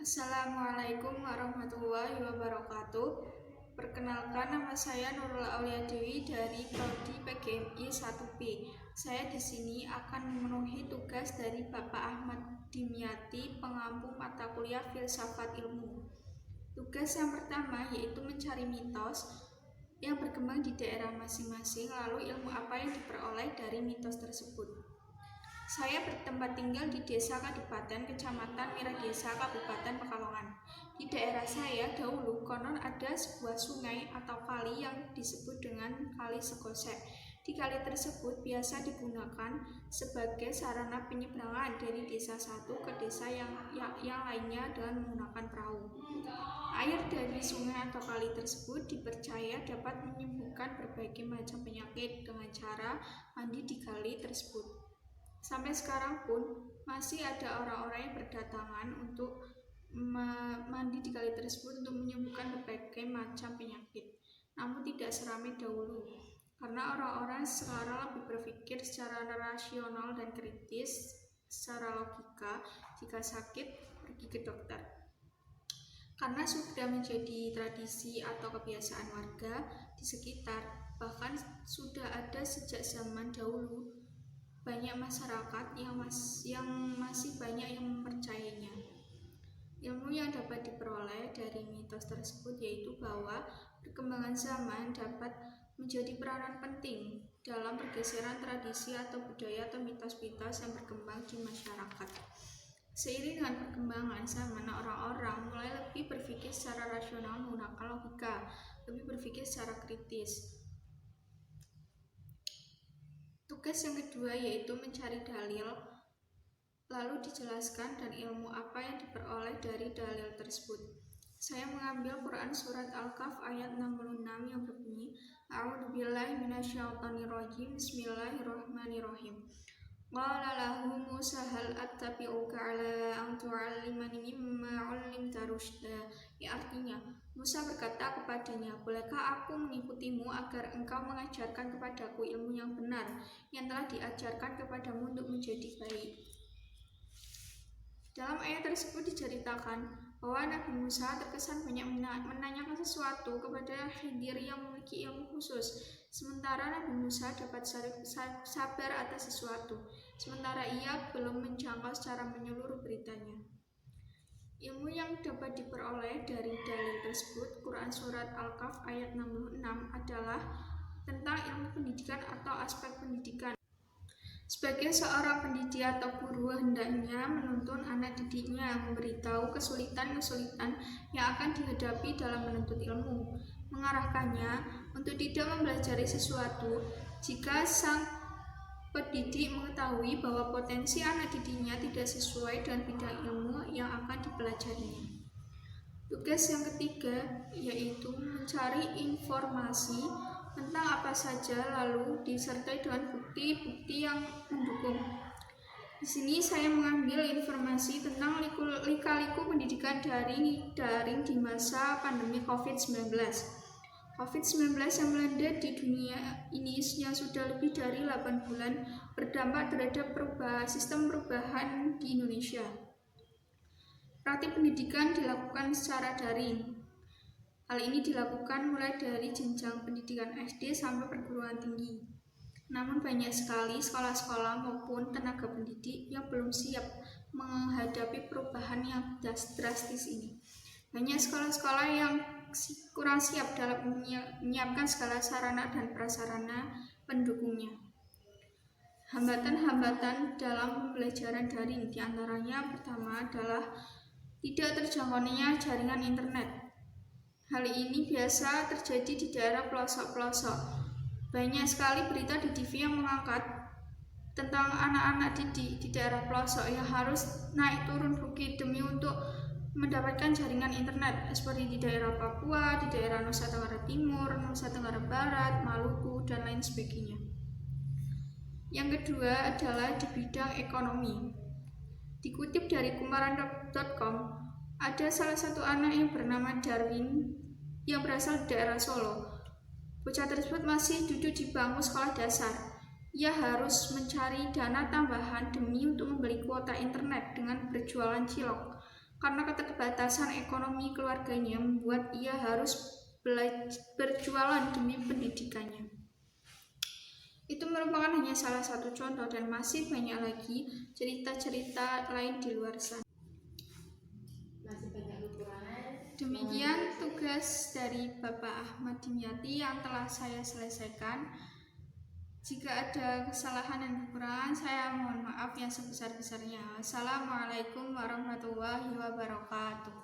Assalamualaikum warahmatullahi wabarakatuh. Perkenalkan, nama saya Nurul Aulia Dewi dari Prodi PGMI 1B. Saya di sini akan memenuhi tugas dari Bapak Ahmad Dimyati, pengampu mata kuliah Filsafat Ilmu. Tugas yang pertama yaitu mencari mitos yang berkembang di daerah masing-masing, lalu ilmu apa yang diperoleh dari mitos tersebut. Saya bertempat tinggal di Desa Kadipaten, Kecamatan Miradesa, Kabupaten Pekalongan. Di daerah saya dahulu konon ada sebuah sungai atau kali yang disebut dengan Kali Segosek. Di kali tersebut biasa digunakan sebagai sarana penyeberangan dari desa satu ke desa yang lainnya dengan menggunakan perahu. Air dari sungai atau kali tersebut dipercaya dapat menyembuhkan berbagai macam penyakit dengan cara mandi di kali tersebut. Sampai sekarang pun masih ada orang-orang yang berdatangan untuk mandi di kali tersebut untuk menyembuhkan berbagai macam penyakit. Namun tidak seramai dahulu, karena orang-orang sekarang lebih berpikir secara rasional dan kritis, secara logika. Jika sakit, pergi ke dokter. Karena sudah menjadi tradisi atau kebiasaan warga di sekitar, bahkan sudah ada sejak zaman dahulu. Banyak masyarakat yang masih banyak yang mempercayainya. Ilmu yang dapat diperoleh dari mitos tersebut yaitu bahwa perkembangan zaman dapat menjadi peranan penting dalam pergeseran tradisi atau budaya atau mitos-mitos yang berkembang di masyarakat. Seiring dengan perkembangan zaman, orang-orang mulai lebih berpikir secara rasional menggunakan logika, lebih berpikir secara kritis. Tugas yang kedua yaitu mencari dalil, lalu dijelaskan dan ilmu apa yang diperoleh dari dalil tersebut. Saya mengambil Quran Surat Al-Kahf ayat 66 yang berbunyi, A'udzubillahi minasyaitonirrajim, Bismillahirrahmanirrahim. Qala lahu Musa hal attabi'uka ala an tu'allimani mimma 'allimta rusyda. Ya, artinya, Musa berkata kepadanya, bolehkah aku mengikutimu agar engkau mengajarkan kepadaku ilmu yang benar yang telah diajarkan kepadamu untuk menjadi baik. Dalam ayat tersebut diceritakan bahwa Nabi Musa terkesan banyak menanyakan sesuatu kepada Khidir yang memiliki ilmu khusus, sementara Nabi Musa dapat sabar atas sesuatu, sementara ia belum menjangkau secara menyeluruh beritanya. Ilmu yang dapat diperoleh dari dalil tersebut, Quran Surat Al-Kahf ayat 66 adalah tentang ilmu pendidikan atau aspek pendidikan. Sebagai seorang pendidik atau guru, hendaknya menuntun anak didiknya, memberitahu kesulitan-kesulitan yang akan dihadapi dalam menuntut ilmu, mengarahkannya untuk tidak mempelajari sesuatu jika sang pendidik mengetahui bahwa potensi anak didiknya tidak sesuai dengan bidang ilmu yang akan dipelajarinya. Tugas yang ketiga yaitu mencari informasi tentang apa saja lalu disertai dengan bukti-bukti yang mendukung. Di sini saya mengambil informasi tentang lika-liku pendidikan daring di masa pandemi COVID-19. COVID-19 yang melanda di dunia ini sudah lebih dari 8 bulan berdampak terhadap sistem perubahan di Indonesia. Praktik pendidikan dilakukan secara daring. Hal ini dilakukan mulai dari jenjang pendidikan SD sampai perguruan tinggi. Namun banyak sekali sekolah-sekolah maupun tenaga pendidik yang belum siap menghadapi perubahan yang drastis ini. Banyak sekolah-sekolah yang kurang siap dalam menyiapkan segala sarana dan prasarana pendukungnya. Hambatan-hambatan dalam pembelajaran daring diantaranya pertama adalah tidak terjangkaunya jaringan internet. Hal ini biasa terjadi di daerah pelosok-pelosok. Banyak sekali berita di TV yang mengangkat tentang anak-anak didik di daerah pelosok yang harus naik turun bukit demi untuk mendapatkan jaringan internet, seperti di daerah Papua, di daerah Nusa Tenggara Timur, Nusa Tenggara Barat, Maluku, dan lain sebagainya. Yang kedua adalah di bidang ekonomi. Dikutip dari kumaran.com, ada salah satu anak yang bernama Darwin yang berasal dari daerah Solo. Bocah tersebut masih duduk di bangku sekolah dasar. Ia harus mencari dana tambahan demi untuk membeli kuota internet dengan berjualan cilok. Karena keterbatasan ekonomi keluarganya membuat ia harus berjualan demi pendidikannya. Itu merupakan hanya salah satu contoh dan masih banyak lagi cerita-cerita lain di luar sana. Demikian tugas dari Bapak Ahmad Dimyati yang telah saya selesaikan. Jika ada kesalahan dan kekurangan, saya mohon maaf yang sebesar-besarnya. Wassalamualaikum warahmatullahi wabarakatuh.